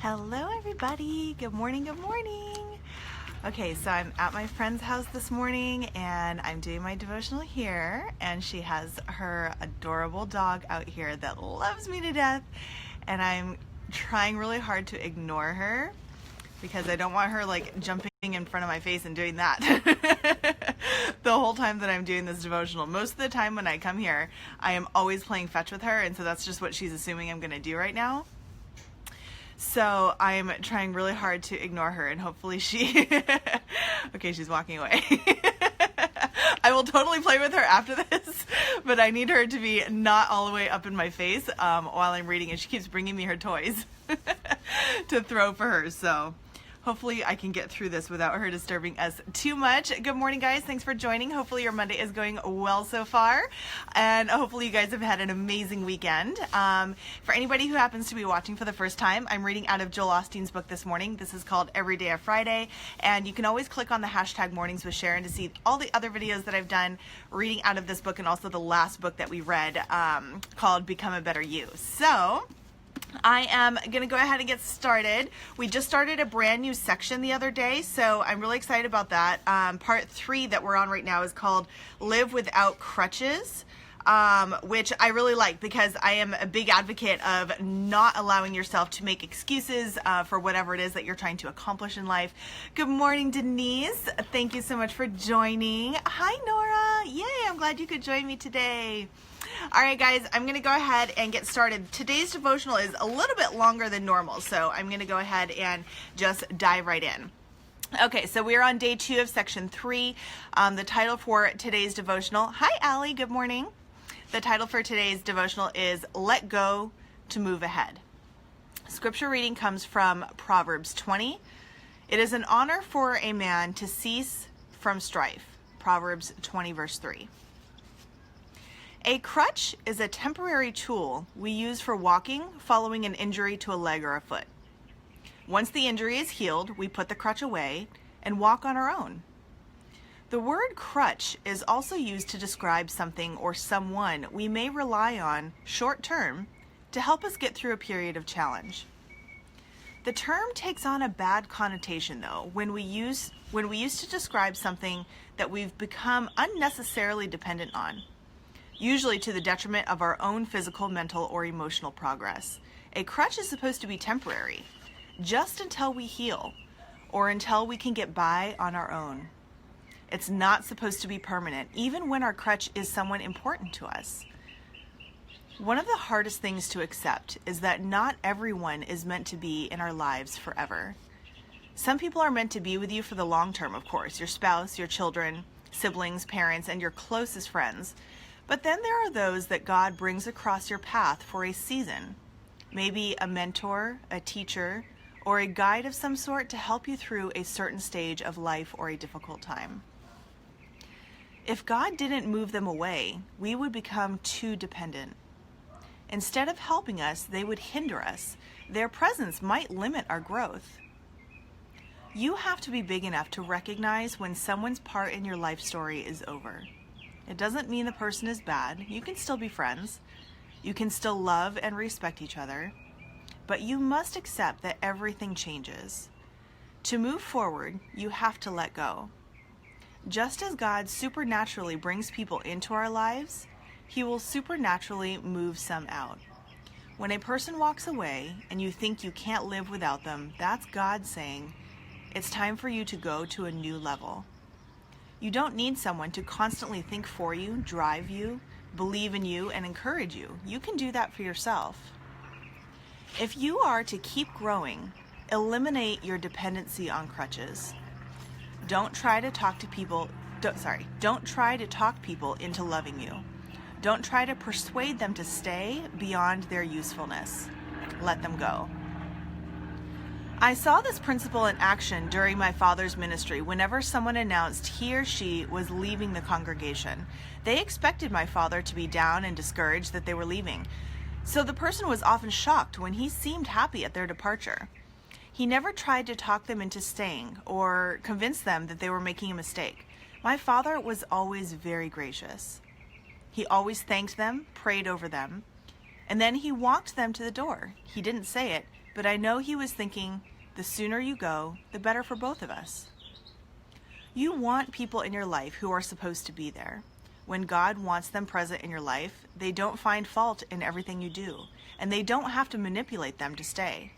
Hello everybody, good morning, good morning. Okay, so I'm at my friend's house this morning and I'm doing my devotional here, and she has her adorable dog out here that loves me to death, and I'm trying really hard to ignore her because I don't want her like jumping in front of my face and doing that the whole time that I'm doing this devotional. Most of the time when I come here, I am always playing fetch with her, and so that's just what she's assuming I'm gonna do right now. So I'm trying really hard to ignore her, and hopefully she, okay, she's walking away. I will totally play with her after this, but I need her to be not all the way up in my face while I'm reading, and she keeps bringing me her toys to throw for her. So hopefully I can get through this without her disturbing us too much. Good morning, guys. Thanks for joining. Hopefully your Monday is going well so far, and hopefully you guys have had an amazing weekend. For anybody who happens to be watching for the first time, I'm reading out of Joel Osteen's book this morning. This is called Every Day a Friday, and you can always click on the hashtag Mornings with Sharon to see all the other videos that I've done reading out of this book, and also the last book that we read called Become a Better You. So I am going to go ahead and get started. We just started a brand new section the other day, so I'm really excited about that. Part 3 that we're on right now is called Live Without Crutches, which I really like because I am a big advocate of not allowing yourself to make excuses for whatever it is that you're trying to accomplish in life. Good morning, Denise. Thank you so much for joining. Hi, Nora. Yay, I'm glad you could join me today. All right, guys, I'm going to go ahead and get started. Today's devotional is a little bit longer than normal, so I'm going to go ahead and just dive right in. Okay, so we're on day 2 of section 3. The title for today's devotional, hi, Allie, good morning. The title for today's devotional is Let Go to Move Ahead. Scripture reading comes from Proverbs 20. It is an honor for a man to cease from strife. Proverbs 20, verse 3. A crutch is a temporary tool we use for walking following an injury to a leg or a foot. Once the injury is healed, we put the crutch away and walk on our own. The word crutch is also used to describe something or someone we may rely on short term to help us get through a period of challenge. The term takes on a bad connotation, though, when we use to describe something that we've become unnecessarily dependent on, usually to the detriment of our own physical, mental, or emotional progress. A crutch is supposed to be temporary, just until we heal, or until we can get by on our own. It's not supposed to be permanent, even when our crutch is someone important to us. One of the hardest things to accept is that not everyone is meant to be in our lives forever. Some people are meant to be with you for the long term, of course, your spouse, your children, siblings, parents, and your closest friends. But then there are those that God brings across your path for a season, maybe a mentor, a teacher, or a guide of some sort to help you through a certain stage of life or a difficult time. If God didn't move them away, we would become too dependent. Instead of helping us, they would hinder us. Their presence might limit our growth. You have to be big enough to recognize when someone's part in your life story is over. It doesn't mean the person is bad. You can still be friends. You can still love and respect each other. But you must accept that everything changes. To move forward, you have to let go. Just as God supernaturally brings people into our lives, He will supernaturally move some out. When a person walks away and you think you can't live without them, that's God saying, it's time for you to go to a new level. You don't need someone to constantly think for you, drive you, believe in you, and encourage you. You can do that for yourself. If you are to keep growing, eliminate your dependency on crutches. Don't try to talk people into loving you. Don't try to persuade them to stay beyond their usefulness. Let them go. I saw this principle in action during my father's ministry. Whenever someone announced he or she was leaving the congregation, they expected my father to be down and discouraged that they were leaving. So the person was often shocked when he seemed happy at their departure. He never tried to talk them into staying or convince them that they were making a mistake. My father was always very gracious. He always thanked them, prayed over them, And then he walked them to the door. He didn't say it, but I know he was thinking, the sooner you go, the better for both of us. You want people in your life who are supposed to be there. When God wants them present in your life, they don't find fault in everything you do, and they don't have to manipulate them to stay.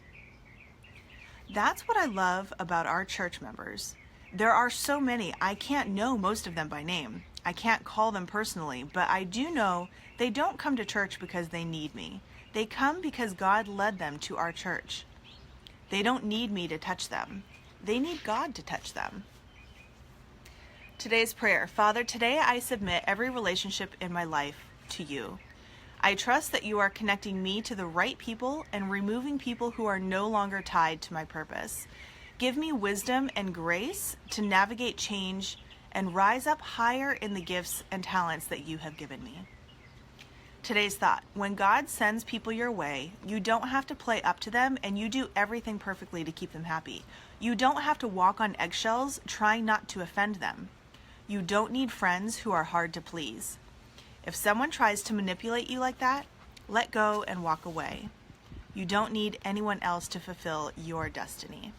That's what I love about our church members. There are so many, I can't know most of them by name. I can't call them personally, but I do know they don't come to church because they need me. They come because God led them to our church. They don't need me to touch them. They need God to touch them. Today's prayer. Father, today I submit every relationship in my life to you. I trust that you are connecting me to the right people and removing people who are no longer tied to my purpose. Give me wisdom and grace to navigate change and rise up higher in the gifts and talents that you have given me. Today's thought. When God sends people your way, you don't have to play up to them, and you do everything perfectly to keep them happy. You don't have to walk on eggshells trying not to offend them. You don't need friends who are hard to please. If someone tries to manipulate you like that, let go and walk away. You don't need anyone else to fulfill your destiny.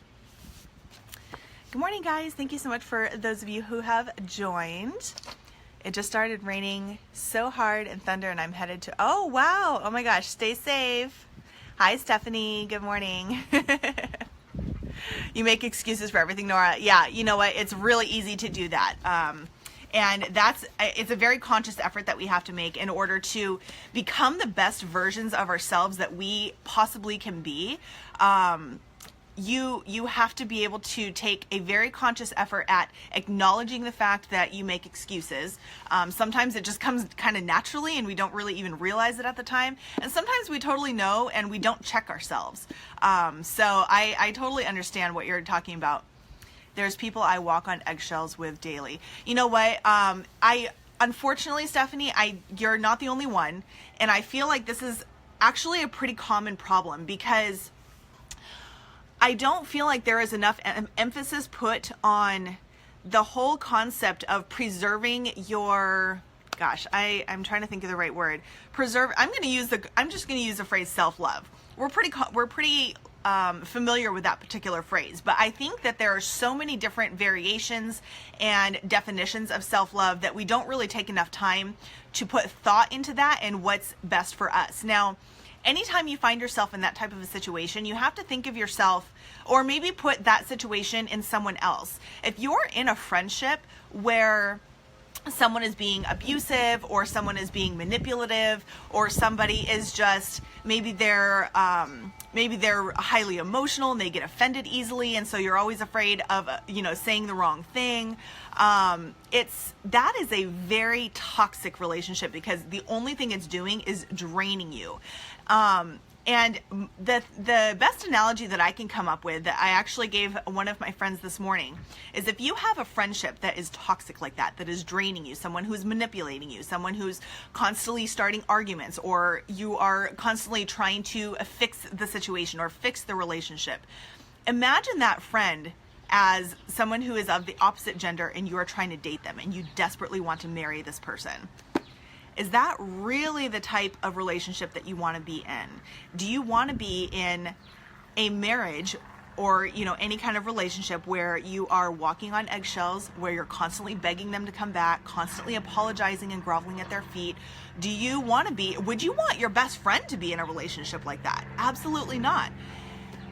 Good morning, guys. Thank you so much for those of you who have joined. It just started raining so hard and thunder, and I'm headed to, oh, wow. Oh my gosh, stay safe. Hi, Stephanie. Good morning. You make excuses for everything, Nora. Yeah, you know what? It's really easy to do that. And it's a very conscious effort that we have to make in order to become the best versions of ourselves that we possibly can be. You have to be able to take a very conscious effort at acknowledging the fact that you make excuses. Sometimes it just comes kind of naturally and we don't really even realize it at the time. And sometimes we totally know and we don't check ourselves. So I totally understand what you're talking about. There's people I walk on eggshells with daily. You know what? Unfortunately, Stephanie, you're not the only one. And I feel like this is actually a pretty common problem because I don't feel like there is enough emphasis put on the whole concept of preserving your, I'm trying to think of the right word. I'm just going to use the phrase self-love. We're pretty familiar with that particular phrase, but I think that there are so many different variations and definitions of self-love that we don't really take enough time to put thought into that and what's best for us. Now, anytime you find yourself in that type of a situation, you have to think of yourself or maybe put that situation in someone else. If you're in a friendship where someone is being abusive or someone is being manipulative or somebody is just, maybe they're highly emotional and they get offended easily, and so you're always afraid of saying the wrong thing. That is a very toxic relationship because the only thing it's doing is draining you. And the best analogy that I can come up with that I actually gave one of my friends this morning is if you have a friendship that is toxic like that is draining you, someone who's manipulating you, someone who's constantly starting arguments, or you are constantly trying to fix the situation or fix the relationship. Imagine that friend as someone who is of the opposite gender and you are trying to date them and you desperately want to marry this person. Is that really the type of relationship that you want to be in? Do you want to be in a marriage or, any kind of relationship where you are walking on eggshells, where you're constantly begging them to come back, constantly apologizing and groveling at their feet? Would you want your best friend to be in a relationship like that? Absolutely not.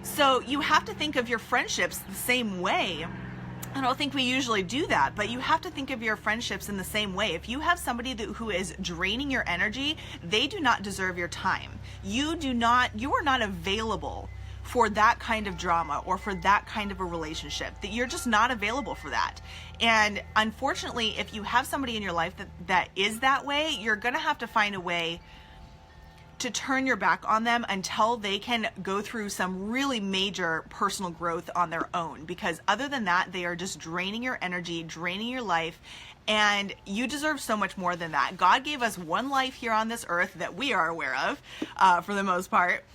So you have to think of your friendships the same way. I don't think we usually do that, but you have to think of your friendships in the same way. If you have somebody who is draining your energy, they do not deserve your time. You are not available for that kind of drama or for that kind of a relationship. That you're just not available for that. And unfortunately, if you have somebody in your life that is that way, you're going to have to find a way to turn your back on them until they can go through some really major personal growth on their own, because other than that, they are just draining your energy, draining your life, and you deserve so much more than that. God gave us one life here on this earth that we are aware of, for the most part.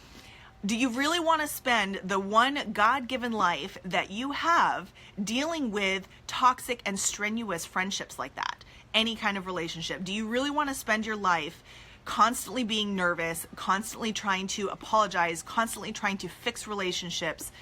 Do you really want to spend the one God-given life that you have dealing with toxic and strenuous friendships like that? Any kind of relationship? Do you really want to spend your life constantly being nervous, constantly trying to apologize, constantly trying to fix relationships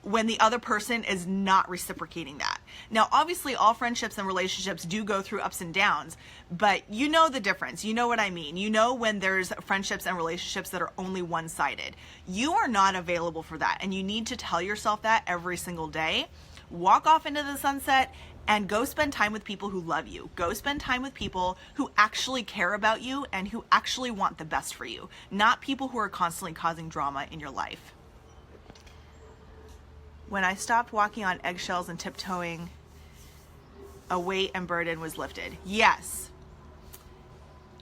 when the other person is not reciprocating that. Now, obviously, all friendships and relationships do go through ups and downs, but you know the difference. You know what I mean. You know when there's friendships and relationships that are only one-sided. You are not available for that, and you need to tell yourself that every single day. Walk off into the sunset and go spend time with people who love you. Go spend time with people who actually care about you and who actually want the best for you, not people who are constantly causing drama in your life. When I stopped walking on eggshells and tiptoeing, a weight and burden was lifted. Yes.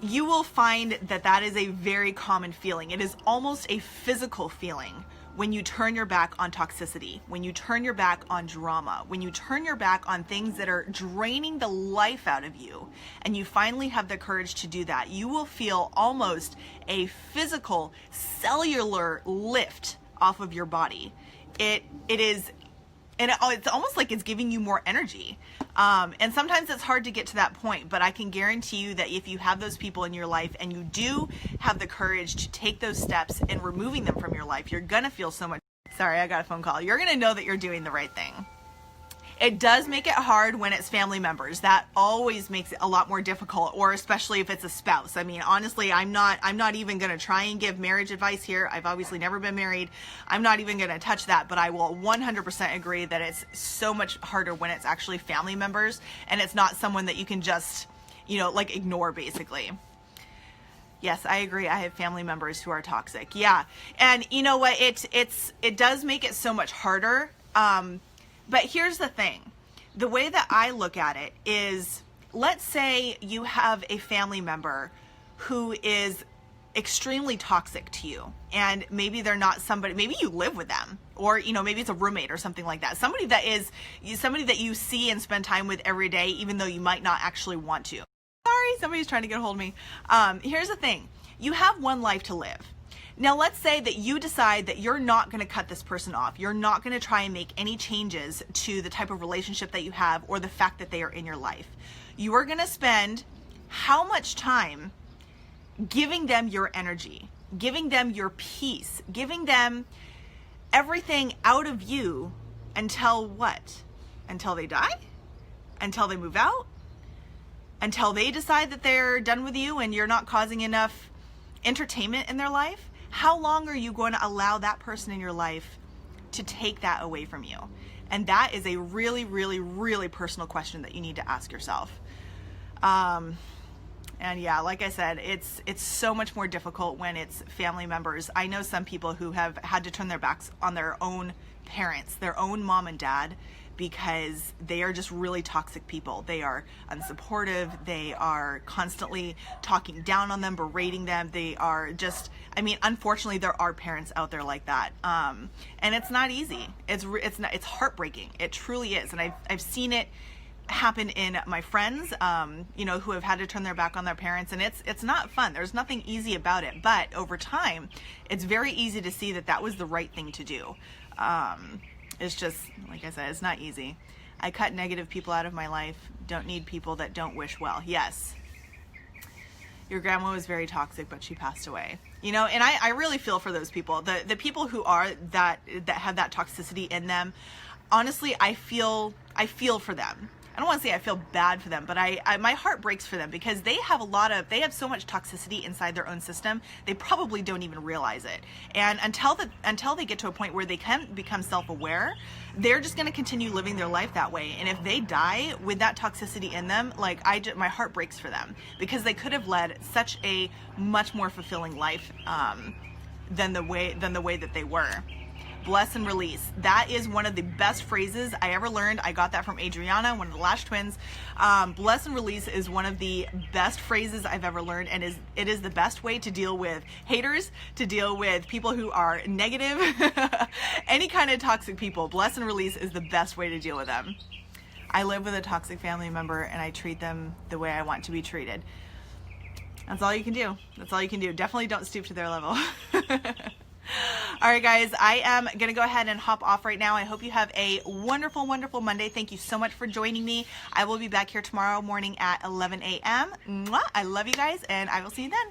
You will find that that is a very common feeling. It is almost a physical feeling when you turn your back on toxicity, when you turn your back on drama, when you turn your back on things that are draining the life out of you, and you finally have the courage to do that. You will feel almost a physical, cellular lift off of your body. It is, and it's almost like it's giving you more energy. And sometimes it's hard to get to that point, but I can guarantee you that if you have those people in your life and you do have the courage to take those steps in removing them from your life, you're gonna feel so much. Sorry, I got a phone call. You're gonna know that you're doing the right thing. It does make it hard when it's family members. That always makes it a lot more difficult, or especially if it's a spouse. I mean, honestly, I'm not even going to try and give marriage advice here. I've obviously never been married. I'm not even going to touch that, but I will 100% agree that it's so much harder when it's actually family members and it's not someone that you can just, like ignore basically. Yes, I agree. I have family members who are toxic. Yeah. And you know what? It does make it so much harder. But here's the thing. The way that I look at it is, let's say you have a family member who is extremely toxic to you, and maybe they're not somebody, maybe you live with them, or maybe it's a roommate or something like that. Somebody that you see and spend time with every day, even though you might not actually want to. Sorry, somebody's trying to get a hold of me. Here's the thing. You have one life to live. Now, let's say that you decide that you're not going to cut this person off. You're not going to try and make any changes to the type of relationship that you have or the fact that they are in your life. You are going to spend how much time giving them your energy, giving them your peace, giving them everything out of you until what? Until they die? Until they move out? Until they decide that they're done with you and you're not causing enough entertainment in their life? How long are you going to allow that person in your life to take that away from you? And that is a really, really, really personal question that you need to ask yourself. And yeah, like I said, it's so much more difficult when it's family members. I know some people who have had to turn their backs on their own parents, their own mom and dad, because they are just really toxic people. They are unsupportive. They are constantly talking down on them, berating them. They are just, unfortunately, there are parents out there like that. And it's not easy. It's heartbreaking. It truly is. And I've seen it happen in my friends, who have had to turn their back on their parents, and it's not fun. There's nothing easy about it, but over time, it's very easy to see that that was the right thing to do. It's just, like I said, it's not easy. I cut negative people out of my life. Don't need people that don't wish well. Yes. Your grandma was very toxic, but she passed away. And I really feel for those people. The people who are that have that toxicity in them, honestly, I feel for them. I don't want to say I feel bad for them, but my heart breaks for them because they have so much toxicity inside their own system, they probably don't even realize it. And until they get to a point where they can become self-aware, they're just going to continue living their life that way. And if they die with that toxicity in them, my heart breaks for them because they could have led such a much more fulfilling life than the way that they were. Bless and release. That is one of the best phrases I ever learned. I got that from Adriana, one of the Lash twins. Bless and release is one of the best phrases I've ever learned, and it is the best way to deal with haters, to deal with people who are negative, any kind of toxic people. Bless and release is the best way to deal with them. I live with a toxic family member and I treat them the way I want to be treated. That's all you can do. That's all you can do. Definitely don't stoop to their level. All right, guys, I am going to go ahead and hop off right now. I hope you have a wonderful, wonderful Monday. Thank you so much for joining me. I will be back here tomorrow morning at 11 a.m. Mwah! I love you guys, and I will see you then.